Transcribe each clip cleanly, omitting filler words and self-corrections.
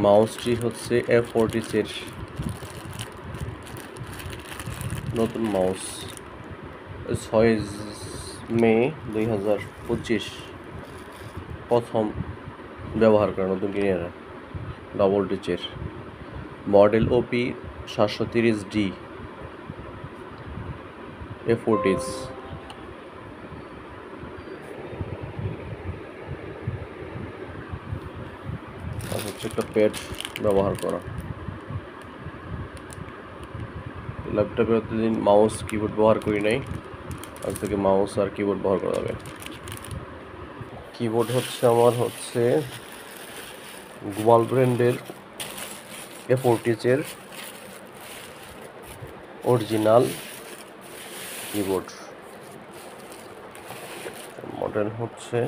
মাউসটি হচ্ছে F40 এর নতুন মাউস। 6 মে 2025 প্রথম ব্যবহার করা নতুন কিনেরা ডবল টিচের মডেল OP730D F40 হচ্ছে একটা প্যাড ব্যবহার করা। ল্যাপটপে এতদিন মাউস কিবোর্ড ব্যবহার করি নাই, আজ থেকে মাউস আর কিবোর্ড ব্যবহার করা যাবে। কিবোর্ড আমার গ্লোবাল ব্র্যান্ডের F40 এর অরিজিনাল কিবোর্ড। মডেল হচ্ছে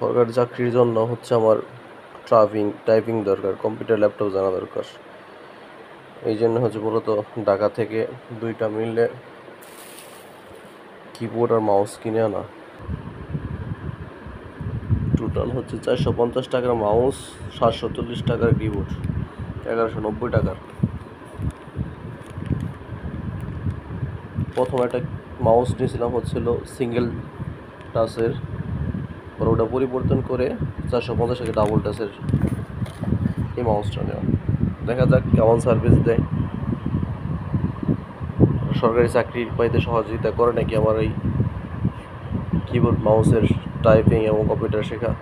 সরকারি চাকরির জন্য আমার টাইপিং দরকার, কম্পিউটার ল্যাপটপ জানা দরকার। এই জন্য মূলত ঢাকা থেকে দুইটা মিলে কিবোর্ড আর মাউস কিনে আনা। টোটাল 450 টাকার মাউস, 740 টাকার কিবোর্ড, 1190 টাকার। প্রথম একটা মাউস নিয়েছিলাম সিঙ্গেল টাচের, পরে ওটা পরিবর্তন করে 450 টাকা ডাবল টাচের এই মাউসটা নেওয়া। দেখা যাক কেমন সার্ভিস দেয়। সরকারি চাকরি পাইতে সহযোগিতা করে নাকি আমার এই কিবোর্ড মাউসের টাইপিং এবং কম্পিউটার শেখা।